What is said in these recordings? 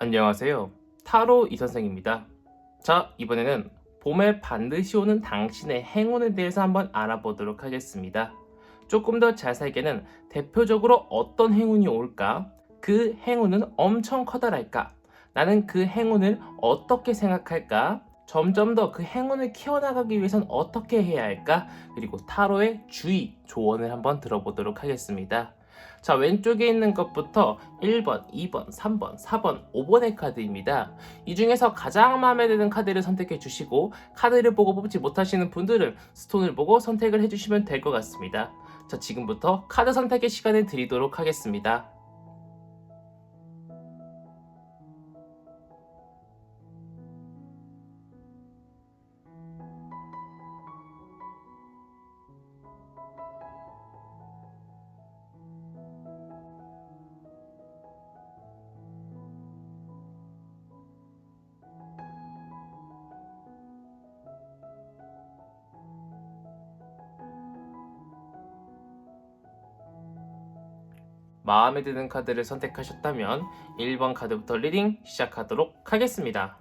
안녕하세요. 타로 이선생입니다. 자, 이번에는 봄에 반드시 오는 당신의 행운에 대해서 한번 알아보도록 하겠습니다. 조금 더 자세하게는 대표적으로 어떤 행운이 올까? 그 행운은 엄청 커다랄까? 나는 그 행운을 어떻게 생각할까? 점점 더 그 행운을 키워나가기 위해선 어떻게 해야 할까? 그리고 타로의 주의, 조언을 한번 들어보도록 하겠습니다. 자, 왼쪽에 있는 것부터 1번, 2번, 3번, 4번, 5번의 카드입니다. 이 중에서 가장 마음에 드는 카드를 선택해 주시고 카드를 보고 뽑지 못하시는 분들은 스톤을 보고 선택을 해주시면 될 것 같습니다. 자, 지금부터 카드 선택의 시간을 드리도록 하겠습니다. 마음에 드는 카드를 선택하셨다면 1번 카드부터 리딩 시작하도록 하겠습니다.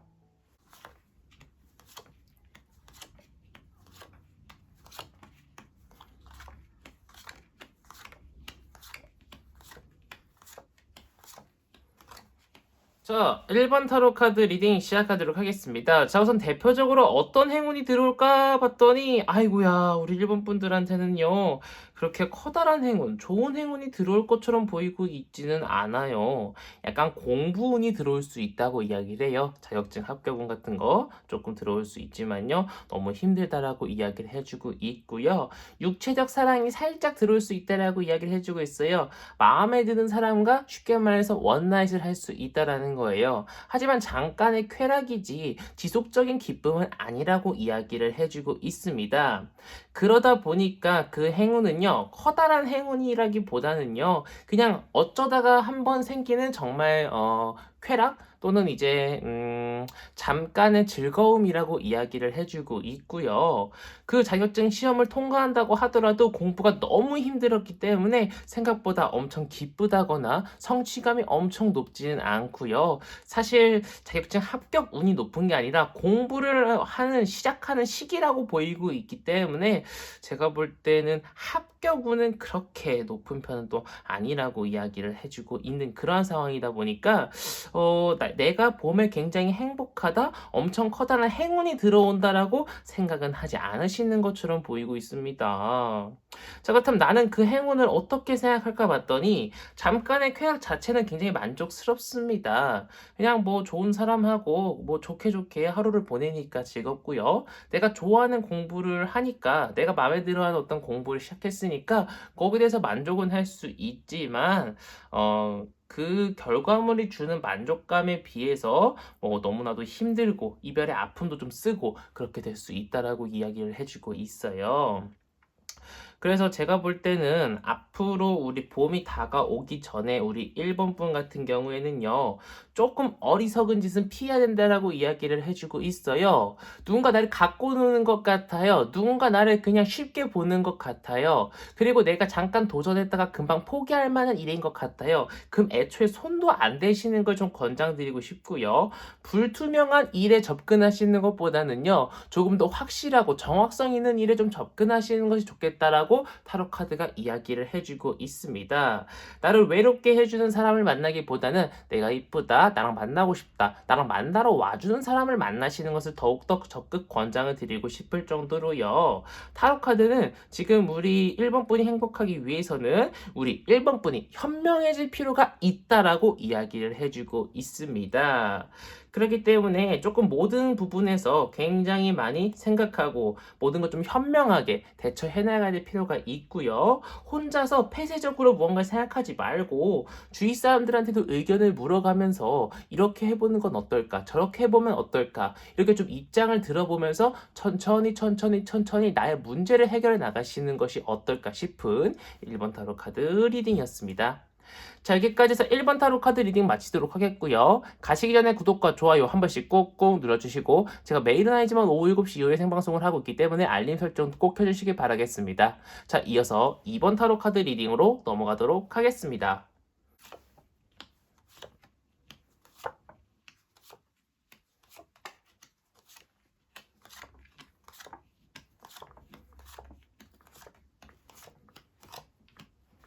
자, 1번 타로 카드 리딩 시작하도록 하겠습니다. 자, 우선 대표적으로 어떤 행운이 들어올까 봤더니, 아이고야, 우리 일본 분들한테는요, 그렇게 커다란 행운, 좋은 행운이 들어올 것처럼 보이고 있지는 않아요. 약간 공부운이 들어올 수 있다고 이야기를 해요. 자격증 합격운 같은 거 조금 들어올 수 있지만요, 너무 힘들다라고 이야기를 해주고 있고요. 육체적 사랑이 살짝 들어올 수 있다라고 이야기를 해주고 있어요. 마음에 드는 사람과 쉽게 말해서 원나잇을 할 수 있다라는 거예요. 하지만 잠깐의 쾌락이지 지속적인 기쁨은 아니라고 이야기를 해주고 있습니다. 그러다 보니까 그 행운은요, 커다란 행운이라기보다는요, 그냥 어쩌다가 한번 생기는 정말 쾌락 또는 이제 잠깐의 즐거움이라고 이야기를 해주고 있고요. 그 자격증 시험을 통과한다고 하더라도 공부가 너무 힘들었기 때문에 생각보다 엄청 기쁘다거나 성취감이 엄청 높지는 않고요. 사실 자격증 합격 운이 높은 게 아니라 공부를 시작하는 시기라고 보이고 있기 때문에 제가 볼 때는 합격 운은 그렇게 높은 편은 또 아니라고 이야기를 해주고 있는 그러한 상황이다 보니까 내가 봄에 굉장히 행복하다, 엄청 커다란 행운이 들어온다라고 생각은 하지 않으시는 것처럼 보이고 있습니다. 자, 그렇다면 나는 그 행운을 어떻게 생각할까 봤더니 잠깐의 쾌락 자체는 굉장히 만족스럽습니다. 그냥 뭐 좋은 사람하고 뭐 좋게 좋게 하루를 보내니까 즐겁고요. 내가 좋아하는 공부를 하니까 내가 마음에 들어하는 어떤 공부를 시작했으니까 거기에 대해서 만족은 할 수 있지만 그 결과물이 주는 만족감에 비해서 너무나도 힘들고 이별의 아픔도 좀 쓰고 그렇게 될 수 있다라고 이야기를 해주고 있어요. 그래서 제가 볼 때는 앞으로 우리 봄이 다가오기 전에 우리 1번 분 같은 경우에는요, 조금 어리석은 짓은 피해야 된다라고 이야기를 해주고 있어요. 누군가 나를 갖고 노는 것 같아요. 누군가 나를 그냥 쉽게 보는 것 같아요. 그리고 내가 잠깐 도전했다가 금방 포기할 만한 일인 것 같아요. 그럼 애초에 손도 안 대시는 걸 좀 권장드리고 싶고요. 불투명한 일에 접근하시는 것보다는요, 조금 더 확실하고 정확성 있는 일에 좀 접근하시는 것이 좋겠다라고 타로 카드가 이야기를 해주고 있습니다. 나를 외롭게 해주는 사람을 만나기보다는 내가 이쁘다, 나랑 만나고 싶다, 나랑 만나러 와주는 사람을 만나시는 것을 더욱더 적극 권장을 드리고 싶을 정도로요. 타로 카드는 지금 우리 1번 분이 행복하기 위해서는 우리 1번 분이 현명해질 필요가 있다라고 이야기를 해주고 있습니다. 그렇기 때문에 조금 모든 부분에서 굉장히 많이 생각하고 모든 것 좀 현명하게 대처해 나가야 될 필요가 있고요. 혼자서 폐쇄적으로 무언가를 생각하지 말고 주위 사람들한테도 의견을 물어가면서 이렇게 해보는 건 어떨까? 저렇게 해보면 어떨까? 이렇게 좀 입장을 들어보면서 천천히 나의 문제를 해결해 나가시는 것이 어떨까 싶은 1번 타로 카드 리딩이었습니다. 자, 여기까지 해서 1번 타로 카드 리딩 마치도록 하겠고요. 가시기 전에 구독과 좋아요 한 번씩 꼭꼭 눌러주시고 제가 매일은 아니지만 오후 7시 이후에 생방송을 하고 있기 때문에 알림 설정도 꼭 켜주시길 바라겠습니다. 자, 이어서 2번 타로 카드 리딩으로 넘어가도록 하겠습니다.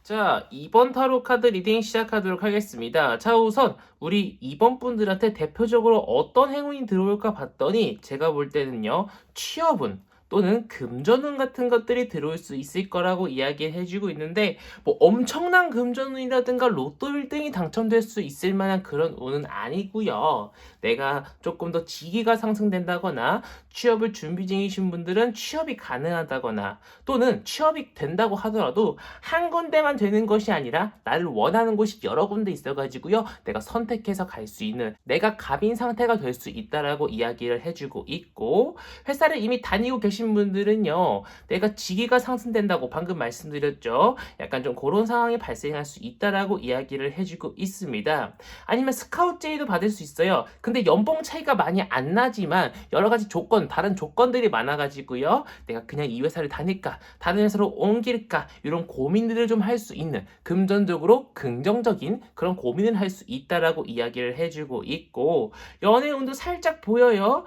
자, 2번 타로 카드 리딩 시작하도록 하겠습니다. 자, 우선 우리 2번 분들한테 대표적으로 어떤 행운이 들어올까 봤더니 제가 볼 때는요, 취업운 또는 금전운 같은 것들이 들어올 수 있을 거라고 이야기를 해주고 있는데, 뭐 엄청난 금전운이라든가 로또 1등이 당첨될 수 있을 만한 그런 운은 아니고요. 내가 조금 더 직위가 상승된다거나 취업을 준비 중이신 분들은 취업이 가능하다거나 또는 취업이 된다고 하더라도 한 군데만 되는 것이 아니라 나를 원하는 곳이 여러 군데 있어가지고요. 내가 선택해서 갈 수 있는 내가 갑인 상태가 될 수 있다라고 이야기를 해주고 있고, 회사를 이미 다니고 계신 분들은요. 내가 직위가 상승된다고 방금 말씀드렸죠. 약간 좀 그런 상황이 발생할 수 있다라고 이야기를 해주고 있습니다. 아니면 스카우트 제의도 받을 수 있어요. 근데 연봉 차이가 많이 안 나지만 여러 가지 조건, 다른 조건들이 많아가지고요. 내가 그냥 이 회사를 다닐까, 다른 회사로 옮길까, 이런 고민들을 좀 할 수 있는 금전적으로 긍정적인 그런 고민을 할 수 있다라고 이야기를 해주고 있고, 연애운도 살짝 보여요.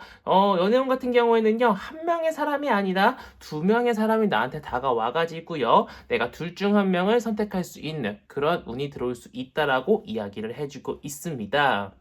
연애운 같은 경우에는요, 한 명의 사람이 아니라 두 명의 사람이 나한테 다가와가지고요, 내가 둘 중 한 명을 선택할 수 있는 그런 운이 들어올 수 있다라고 이야기를 해주고 있습니다.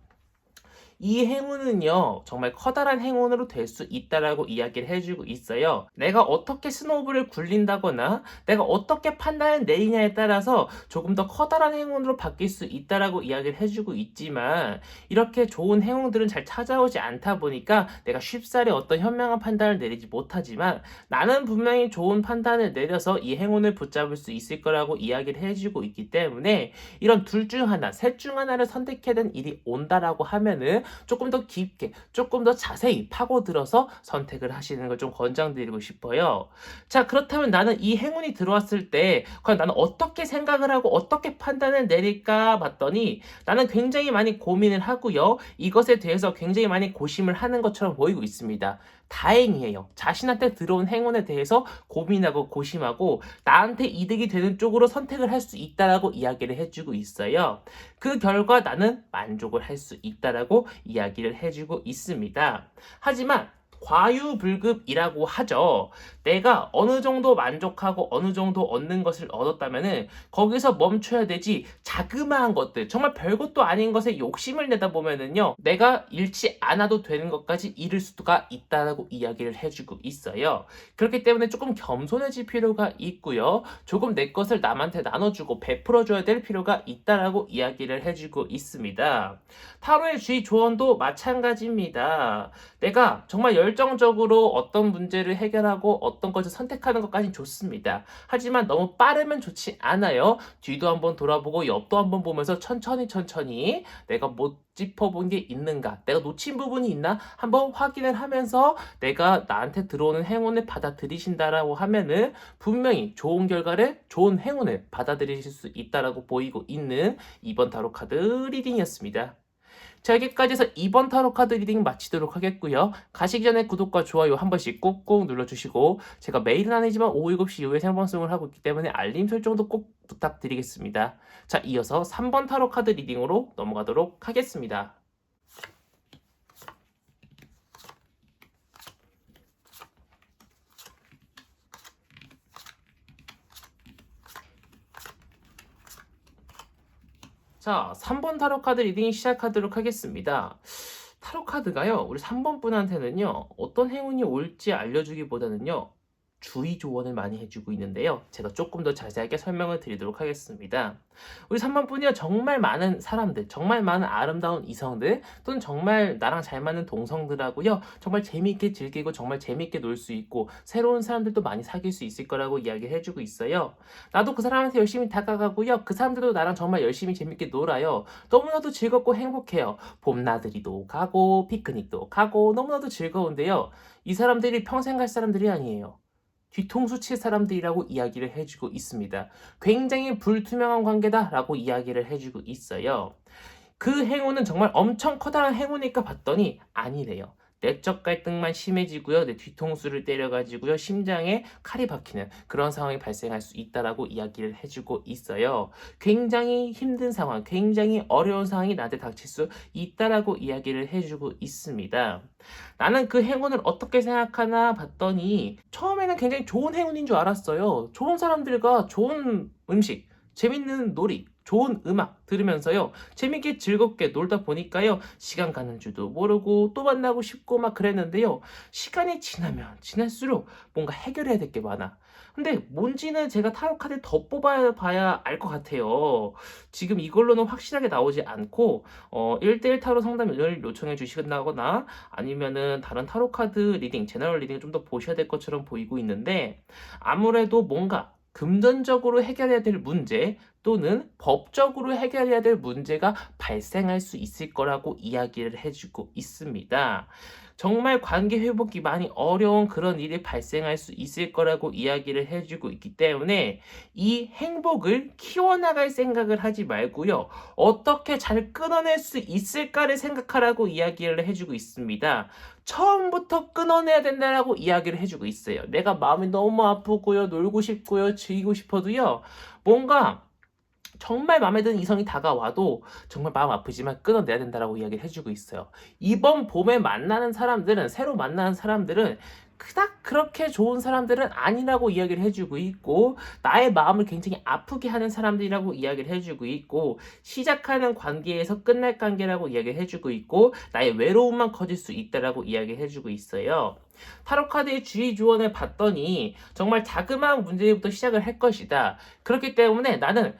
이 행운은요, 정말 커다란 행운으로 될 수 있다라고 이야기를 해주고 있어요. 내가 어떻게 스노우볼을 굴린다거나 내가 어떻게 판단을 내리냐에 따라서 조금 더 커다란 행운으로 바뀔 수 있다라고 이야기를 해주고 있지만, 이렇게 좋은 행운들은 잘 찾아오지 않다 보니까 내가 쉽사리 어떤 현명한 판단을 내리지 못하지만, 나는 분명히 좋은 판단을 내려서 이 행운을 붙잡을 수 있을 거라고 이야기를 해주고 있기 때문에, 이런 둘 중 하나, 셋 중 하나를 선택해야 되는 일이 온다라고 하면은 조금 더 깊게, 조금 더 자세히 파고들어서 선택을 하시는 걸 좀 권장드리고 싶어요. 자, 그렇다면 나는 이 행운이 들어왔을 때 과연 나는 어떻게 생각을 하고 어떻게 판단을 내릴까 봤더니, 나는 굉장히 많이 고민을 하고요. 이것에 대해서 굉장히 많이 고심을 하는 것처럼 보이고 있습니다. 다행이에요. 자신한테 들어온 행운에 대해서 고민하고 고심하고 나한테 이득이 되는 쪽으로 선택을 할 수 있다라고 이야기를 해주고 있어요. 그 결과 나는 만족을 할 수 있다라고 이야기를 해주고 있습니다. 하지만 과유불급이라고 하죠. 내가 어느 정도 만족하고 어느 정도 얻는 것을 얻었다면은 거기서 멈춰야 되지, 자그마한 것들, 정말 별것도 아닌 것에 욕심을 내다 보면은요, 내가 잃지 않아도 되는 것까지 잃을 수가 있다라고 이야기를 해주고 있어요. 그렇기 때문에 조금 겸손해질 필요가 있고요. 조금 내 것을 남한테 나눠주고 베풀어줘야 될 필요가 있다라고 이야기를 해주고 있습니다. 타로의 주의 조언도 마찬가지입니다. 내가 정말 열정적으로 어떤 문제를 해결하고 어떤 것을 선택하는 것까지 좋습니다. 하지만 너무 빠르면 좋지 않아요. 뒤도 한번 돌아보고 옆도 한번 보면서 천천히 내가 못 짚어본 게 있는가, 내가 놓친 부분이 있나 한번 확인을 하면서 내가 나한테 들어오는 행운을 받아들이신다라고 하면은 분명히 좋은 결과를, 좋은 행운을 받아들이실 수 있다라고 보이고 있는 이번 타로 카드 리딩이었습니다. 자, 여기까지 해서 2번 타로 카드 리딩 마치도록 하겠고요. 가시기 전에 구독과 좋아요 한 번씩 꾹꾹 눌러주시고, 제가 매일은 아니지만 오후 7시 이후에 생방송을 하고 있기 때문에 알림 설정도 꼭 부탁드리겠습니다. 자, 이어서 3번 타로 카드 리딩으로 넘어가도록 하겠습니다. 자, 3번 타로 카드 리딩 시작하도록 하겠습니다. 타로 카드가요, 우리 3번 분한테는요, 어떤 행운이 올지 알려주기보다는요, 주의 조언을 많이 해주고 있는데요. 제가 조금 더 자세하게 설명을 드리도록 하겠습니다. 우리 3번 분이요, 정말 많은 사람들, 정말 많은 아름다운 이성들, 또는 정말 나랑 잘 맞는 동성들하고요, 정말 재미있게 즐기고 정말 재미있게 놀 수 있고 새로운 사람들도 많이 사귈 수 있을 거라고 이야기를 해주고 있어요. 나도 그 사람한테 열심히 다가가고요, 그 사람들도 나랑 정말 열심히 재밌게 놀아요. 너무나도 즐겁고 행복해요. 봄나들이도 가고 피크닉도 가고 너무나도 즐거운데요, 이 사람들이 평생 갈 사람들이 아니에요. 뒤통수 칠 사람들이라고 이야기를 해주고 있습니다. 굉장히 불투명한 관계다라고 이야기를 해주고 있어요. 그 행운은 정말 엄청 커다란 행운일까 봤더니 아니래요. 내적 갈등만 심해지고요. 내 뒤통수를 때려가지고요, 심장에 칼이 박히는 그런 상황이 발생할 수 있다라고 이야기를 해주고 있어요. 굉장히 힘든 상황, 굉장히 어려운 상황이 나한테 닥칠 수 있다라고 이야기를 해주고 있습니다. 나는 그 행운을 어떻게 생각하나 봤더니 처음에는 굉장히 좋은 행운인 줄 알았어요. 좋은 사람들과 좋은 음식, 재밌는 놀이, 좋은 음악 들으면서요. 재밌게 즐겁게 놀다 보니까요. 시간 가는 줄도 모르고 또 만나고 싶고 막 그랬는데요. 시간이 지나면 지날수록 뭔가 해결해야 될 게 많아. 근데 뭔지는 제가 타로 카드 더 뽑아 봐야 알 것 같아요. 지금 이걸로는 확실하게 나오지 않고 1대1 타로 상담을 요청해 주시거나 아니면은 다른 타로 카드 리딩, 제너럴 리딩을 좀 더 보셔야 될 것처럼 보이고 있는데 아무래도 뭔가 금전적으로 해결해야 될 문제 또는 법적으로 해결해야 될 문제가 발생할 수 있을 거라고 이야기를 해주고 있습니다. 정말 관계 회복이 많이 어려운 그런 일이 발생할 수 있을 거라고 이야기를 해주고 있기 때문에 이 행복을 키워나갈 생각을 하지 말고요. 어떻게 잘 끊어낼 수 있을까를 생각하라고 이야기를 해주고 있습니다. 처음부터 끊어내야 된다라고 이야기를 해주고 있어요. 내가 마음이 너무 아프고요, 놀고 싶고요, 즐기고 싶어도요, 뭔가 정말 마음에 드는 이성이 다가와도 정말 마음 아프지만 끊어내야 된다라고 이야기를 해주고 있어요. 이번 봄에 만나는 사람들은, 새로 만나는 사람들은 그닥 그렇게 좋은 사람들은 아니라고 이야기를 해주고 있고 나의 마음을 굉장히 아프게 하는 사람들이라고 이야기를 해주고 있고 시작하는 관계에서 끝날 관계라고 이야기를 해주고 있고 나의 외로움만 커질 수 있다라고 이야기를 해주고 있어요. 타로카드의 주의 조언을 봤더니 정말 자그마한 문제부터 시작을 할 것이다. 그렇기 때문에 나는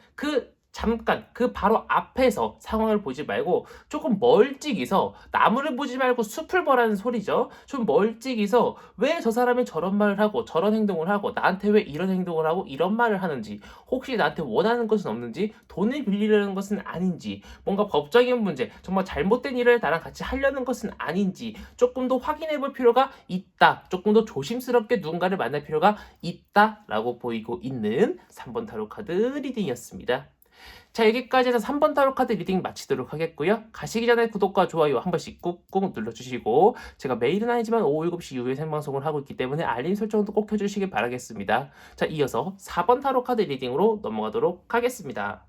잠깐 그 바로 앞에서 상황을 보지 말고 조금 멀찍이서 나무를 보지 말고 숲을 보라는 소리죠. 좀 멀찍이서 왜 저 사람이 저런 말을 하고 저런 행동을 하고 나한테 왜 이런 행동을 하고 이런 말을 하는지 혹시 나한테 원하는 것은 없는지 돈을 빌리려는 것은 아닌지 뭔가 법적인 문제 정말 잘못된 일을 나랑 같이 하려는 것은 아닌지 조금 더 확인해 볼 필요가 있다. 조금 더 조심스럽게 누군가를 만날 필요가 있다라고 보이고 있는 3번 타로 카드 리딩이었습니다. 자, 여기까지 해서 3번 타로 카드 리딩 마치도록 하겠고요. 가시기 전에 구독과 좋아요 한 번씩 꾹꾹 눌러주시고 제가 매일은 아니지만 오후 7시 이후에 생방송을 하고 있기 때문에 알림 설정도 꼭 해주시길 바라겠습니다. 자, 이어서 4번 타로 카드 리딩으로 넘어가도록 하겠습니다.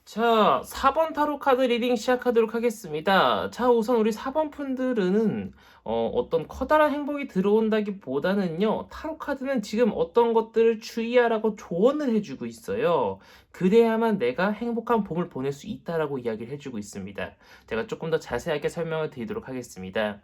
자, 4번 타로 카드 리딩 시작하도록 하겠습니다. 자, 우선 우리 4번 분들은 어떤 커다란 행복이 들어온다기보다는요, 타로 카드는 지금 어떤 것들을 주의하라고 조언을 해주고 있어요. 그래야만 내가 행복한 봄을 보낼 수 있다라고 이야기를 해주고 있습니다. 제가 조금 더 자세하게 설명을 드리도록 하겠습니다.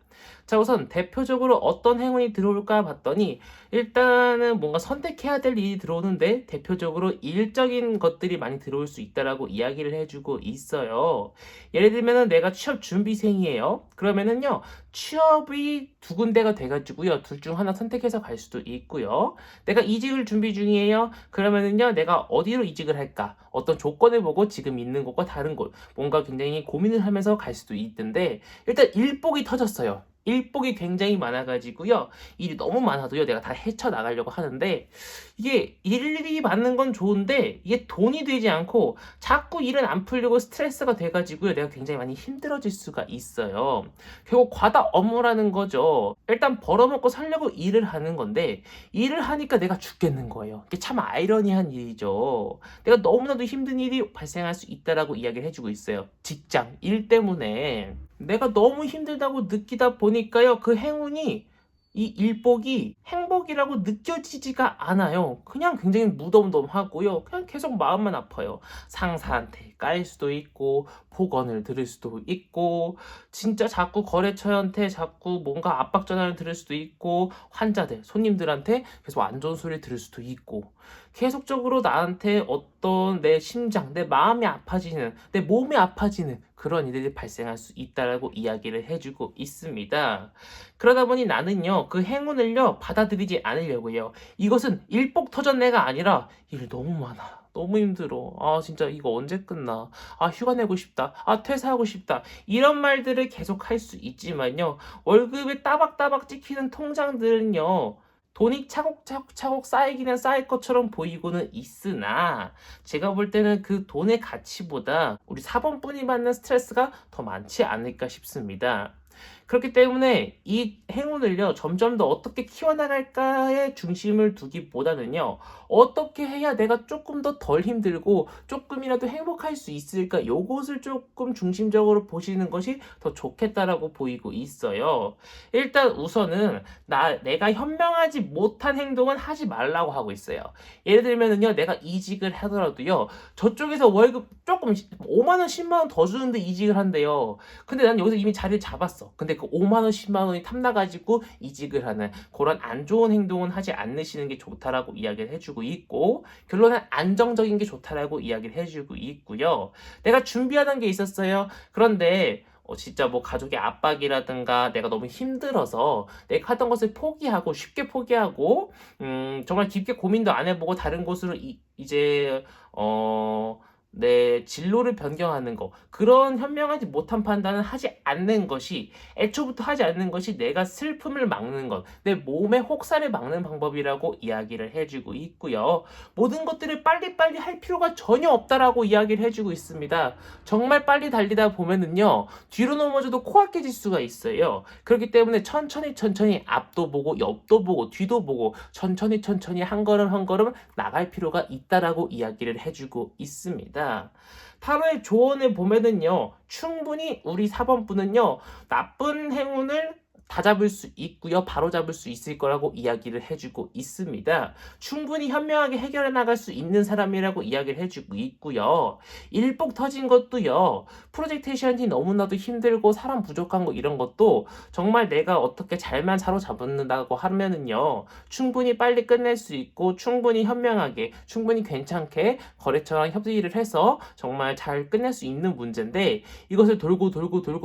자, 우선 대표적으로 어떤 행운이 들어올까 봤더니 일단은 뭔가 선택해야 될 일이 들어오는데 대표적으로 일적인 것들이 많이 들어올 수 있다라고 이야기를 해주고 있어요. 예를 들면은 내가 취업 준비생이에요. 그러면은요, 취업이 두 군데가 돼가지고요, 둘 중 하나 선택해서 갈 수도 있고요. 내가 이직을 준비 중이에요. 그러면은요, 내가 어디로 이직을 할까? 어떤 조건을 보고 지금 있는 곳과 다른 곳, 뭔가 굉장히 고민을 하면서 갈 수도 있는데, 일단 일복이 터졌어요. 일복이 굉장히 많아가지고요. 일이 너무 많아도요, 내가 다 헤쳐나가려고 하는데, 이게 일이 많은 건 좋은데, 이게 돈이 되지 않고, 자꾸 일은 안 풀리고 스트레스가 돼가지고요, 내가 굉장히 많이 힘들어질 수가 있어요. 결국 과다 업무라는 거죠. 일단 벌어먹고 살려고 일을 하는 건데, 일을 하니까 내가 죽겠는 거예요. 이게 참 아이러니한 일이죠. 내가 너무나도 힘든 일이 발생할 수 있다라고 이야기를 해주고 있어요. 직장, 일 때문에. 내가 너무 힘들다고 느끼다 보니까요, 그 행운이 이 일복이 행복이라고 느껴지지가 않아요. 그냥 굉장히 무덤덤하고요. 그냥 계속 마음만 아파요. 상사한테 깔 수도 있고 폭언을 들을 수도 있고 진짜 자꾸 거래처한테 자꾸 뭔가 압박 전화를 들을 수도 있고 환자들, 손님들한테 계속 안 좋은 소리를 들을 수도 있고 계속적으로 나한테 어떤 내 심장, 내 마음이 아파지는, 내 몸이 아파지는 그런 일들이 발생할 수 있다라고 이야기를 해주고 있습니다. 그러다 보니 나는요, 그 행운을요, 받아들이지 않으려고요. 이것은 일복 터전내가 아니라 일 너무 많아. 너무 힘들어. 아, 진짜 이거 언제 끝나? 아, 휴가 내고 싶다. 아, 퇴사하고 싶다. 이런 말들을 계속 할 수 있지만요. 월급에 따박따박 찍히는 통장들은요. 돈이 차곡차곡 쌓이기는 쌓일 것처럼 보이고는 있으나 제가 볼 때는 그 돈의 가치보다 우리 4번분이 받는 스트레스가 더 많지 않을까 싶습니다. 그렇기 때문에 이 행운을요, 점점 더 어떻게 키워나갈까에 중심을 두기보다는요, 어떻게 해야 내가 조금 더 덜 힘들고 조금이라도 행복할 수 있을까, 요것을 조금 중심적으로 보시는 것이 더 좋겠다라고 보이고 있어요. 일단 우선은 내가 현명하지 못한 행동은 하지 말라고 하고 있어요. 예를 들면은요, 내가 이직을 하더라도요, 저쪽에서 월급 조금 5만 원, 10만 원 더 주는데 이직을 한대요. 근데 난 여기서 이미 자리를 잡았어. 근데 그 5만 원, 10만 원이 탐나가지고 이직을 하는 그런 안 좋은 행동은 하지 않으시는 게 좋다라고 이야기를 해주고 있고, 결론은 안정적인 게 좋다라고 이야기를 해주고 있고요. 내가 준비하던 게 있었어요. 그런데 진짜 뭐 가족의 압박이라든가 내가 너무 힘들어서 내가 하던 것을 포기하고 쉽게 포기하고 정말 깊게 고민도 안 해보고 다른 곳으로 이제 내 진로를 변경하는 거, 그런 현명하지 못한 판단은 하지 않는 것이, 애초부터 하지 않는 것이 내가 슬픔을 막는 것, 내 몸의 혹사를 막는 방법이라고 이야기를 해주고 있고요. 모든 것들을 빨리빨리 할 필요가 전혀 없다라고 이야기를 해주고 있습니다. 정말 빨리 달리다 보면은요, 뒤로 넘어져도 코가 깨질 수가 있어요. 그렇기 때문에 천천히 앞도 보고 옆도 보고 뒤도 보고 천천히 한 걸음 한 걸음 나갈 필요가 있다라고 이야기를 해주고 있습니다. 타로의 조언을 보면은요, 충분히 우리 4번분은요, 나쁜 행운을 다 잡을 수 있고요, 바로 잡을 수 있을 거라고 이야기를 해주고 있습니다. 충분히 현명하게 해결해 나갈 수 있는 사람이라고 이야기를 해주고 있고요. 일복 터진 것도요, 프로젝테이션이 너무나도 힘들고 사람 부족한 거 이런 것도 정말 내가 어떻게 잘만 사로잡는다고 하면은요, 충분히 빨리 끝낼 수 있고 충분히 현명하게 충분히 괜찮게 거래처랑 협의를 해서 정말 잘 끝낼 수 있는 문제인데, 이것을 돌고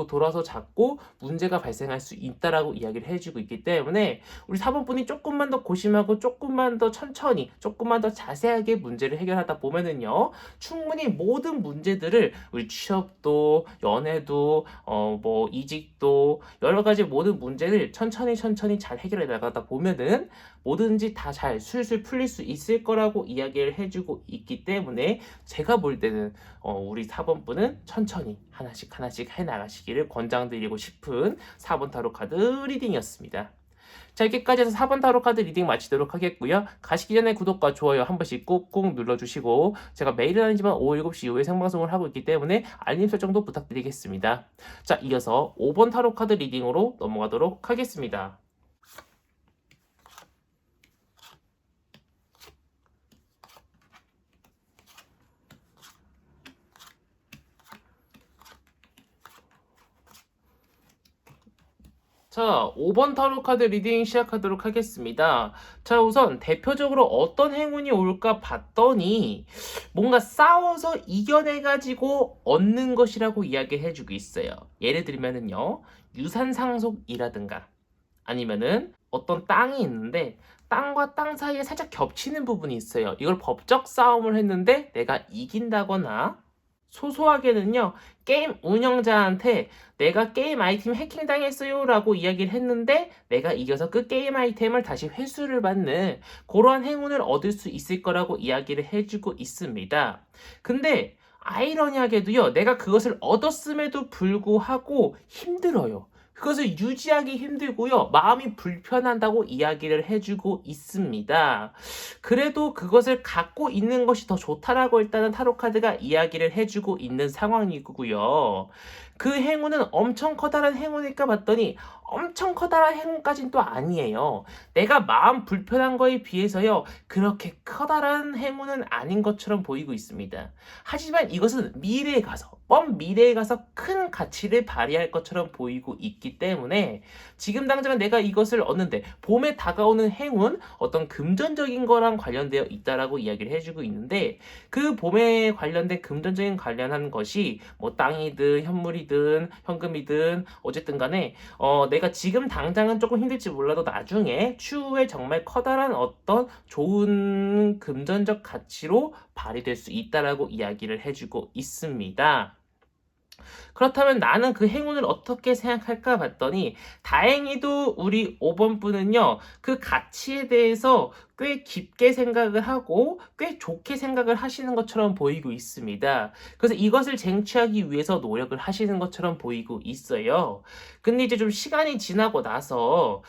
돌아서 자꾸 문제가 발생할 수 있다라고 이야기를 해주고 있기 때문에 우리 4번분이 조금만 더 고심하고 조금만 더 천천히 조금만 더 자세하게 문제를 해결하다 보면은요, 충분히 모든 문제들을 우리 취업도 연애도 뭐 이직도 여러 가지 모든 문제를 천천히 잘 해결해 나가다 보면은 뭐든지 다 잘 술술 풀릴 수 있을 거라고 이야기를 해주고 있기 때문에 제가 볼 때는 우리 4번분은 천천히 하나씩 해나가시기를 권장드리고 싶은 4번 타로 카드 리딩이었습니다. 자, 여기까지 해서 4번 타로 카드 리딩 마치도록 하겠고요. 가시기 전에 구독과 좋아요 한 번씩 꾹꾹 눌러주시고, 제가 매일은 아니지만 오후 7시 이후에 생방송을 하고 있기 때문에 알림 설정도 부탁드리겠습니다. 자, 이어서 5번 타로 카드 리딩으로 넘어가도록 하겠습니다. 자, 5번 타로 카드 리딩 시작하도록 하겠습니다. 자, 우선 대표적으로 어떤 행운이 올까 봤더니 뭔가 싸워서 이겨내가지고 얻는 것이라고 이야기해주고 있어요. 예를 들면은요, 유산 상속이라든가 아니면은 어떤 땅이 있는데 땅과 땅 사이에 살짝 겹치는 부분이 있어요. 이걸 법적 싸움을 했는데 내가 이긴다거나, 소소하게는요, 게임 운영자한테 내가 게임 아이템 해킹당했어요 라고 이야기를 했는데 내가 이겨서 그 게임 아이템을 다시 회수를 받는 그러한 행운을 얻을 수 있을 거라고 이야기를 해주고 있습니다. 근데 아이러니하게도요, 내가 그것을 얻었음에도 불구하고 힘들어요. 그것을 유지하기 힘들고요, 마음이 불편한다고 이야기를 해주고 있습니다. 그래도 그것을 갖고 있는 것이 더 좋다라고 일단은 타로카드가 이야기를 해주고 있는 상황이고요. 그 행운은 엄청 커다란 행운일까 봤더니 엄청 커다란 행운까진 또 아니에요. 내가 마음 불편한 거에 비해서요, 그렇게 커다란 행운은 아닌 것처럼 보이고 있습니다. 하지만 이것은 미래에 가서, 먼 미래에 가서 큰 가치를 발휘할 것처럼 보이고 있기 때문에 지금 당장은 내가 이것을 얻는데 봄에 다가오는 행운, 어떤 금전적인 거랑 관련되어 있다라고 이야기를 해주고 있는데, 그 봄에 관련된 금전적인 관련한 것이 뭐 땅이든 현물이든 현금이든 어쨌든 간에 내가 지금 당장은 조금 힘들지 몰라도 나중에 추후에 정말 커다란 어떤 좋은 금전적 가치로 발휘될 수 있다라고 이야기를 해주고 있습니다. 그렇다면 나는 그 행운을 어떻게 생각할까 봤더니 다행히도 우리 5번 분은요. 그 가치에 대해서 꽤 깊게 생각을 하고 꽤 좋게 생각을 하시는 것처럼 보이고 있습니다. 그래서 이것을 쟁취하기 위해서 노력을 하시는 것처럼 보이고 있어요. 근데 이제 좀 시간이 지나고 나서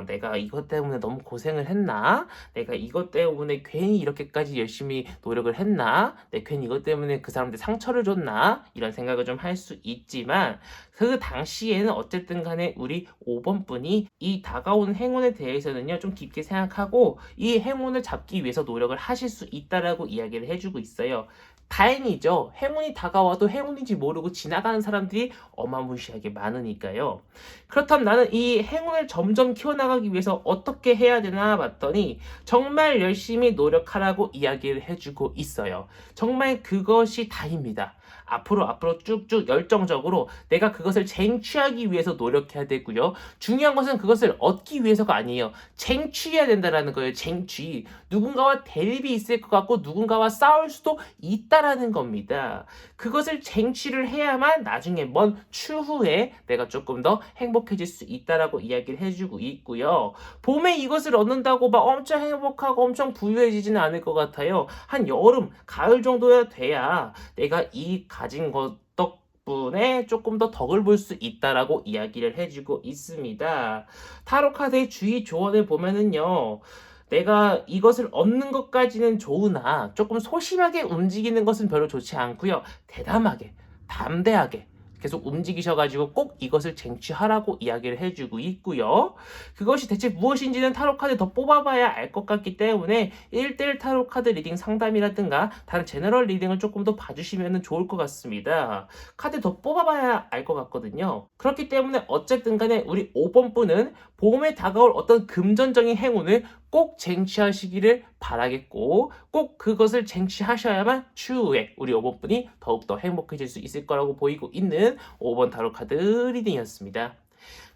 내가 이것 때문에 너무 고생을 했나? 내가 이것 때문에 괜히 이렇게까지 열심히 노력을 했나? 내가 괜히 이것 때문에 그 사람한테 상처를 줬나? 이런 생각을 좀 할 수 있지만 그 당시에는 어쨌든 간에 우리 5번 분이 이 다가오는 행운에 대해서는요, 좀 깊게 생각하고 이 행운을 잡기 위해서 노력을 하실 수 있다라고 이야기를 해주고 있어요. 다행이죠. 행운이 다가와도 행운인지 모르고 지나가는 사람들이 어마무시하게 많으니까요. 그렇다면 나는 이 행운을 점점 키워나가기 위해서 어떻게 해야 되나 봤더니 정말 열심히 노력하라고 이야기를 해주고 있어요. 정말 그것이 다입니다. 앞으로 쭉쭉 열정적으로 내가 그것을 쟁취하기 위해서 노력해야 되고요. 중요한 것은 그것을 얻기 위해서가 아니에요. 쟁취해야 된다라는 거예요. 쟁취. 누군가와 대립이 있을 것 같고 누군가와 싸울 수도 있다라는 겁니다. 그것을 쟁취를 해야만 나중에 먼 추후에 내가 조금 더 행복해질 수 있다라고 이야기를 해주고 있고요. 봄에 이것을 얻는다고 막 엄청 행복하고 엄청 부유해지지는 않을 것 같아요. 한 여름, 가을 정도야 돼야 내가 이 가진 것 덕분에 조금 더 덕을 볼 수 있다라고 이야기를 해주고 있습니다. 타로 카드의 주의 조언을 보면은요. 내가 이것을 얻는 것까지는 좋으나 조금 소심하게 움직이는 것은 별로 좋지 않고요. 대담하게, 담대하게 계속 움직이셔가지고 꼭 이것을 쟁취하라고 이야기를 해주고 있고요. 그것이 대체 무엇인지는 타로 카드 더 뽑아봐야 알 것 같기 때문에 1대1 타로 카드 리딩 상담이라든가 다른 제너럴 리딩을 조금 더 봐주시면 좋을 것 같습니다. 카드 더 뽑아봐야 알 것 같거든요. 그렇기 때문에 어쨌든 간에 우리 5번 분은 봄에 다가올 어떤 금전적인 행운을 꼭 쟁취하시기를 바라겠고 꼭 그것을 쟁취하셔야만 추후에 우리 5번 분이 더욱더 행복해질 수 있을 거라고 보이고 있는 5번 타로 카드 리딩이었습니다.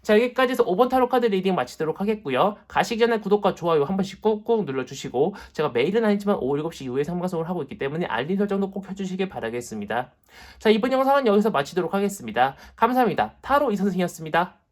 자, 여기까지 해서 5번 타로 카드 리딩 마치도록 하겠고요. 가시기 전에 구독과 좋아요 한 번씩 꾹꾹 눌러주시고 제가 매일은 아니지만 오후 7시 이후에 생방송을 하고 있기 때문에 알림 설정도 꼭 켜주시길 바라겠습니다. 자, 이번 영상은 여기서 마치도록 하겠습니다. 감사합니다. 타로 이선생이었습니다.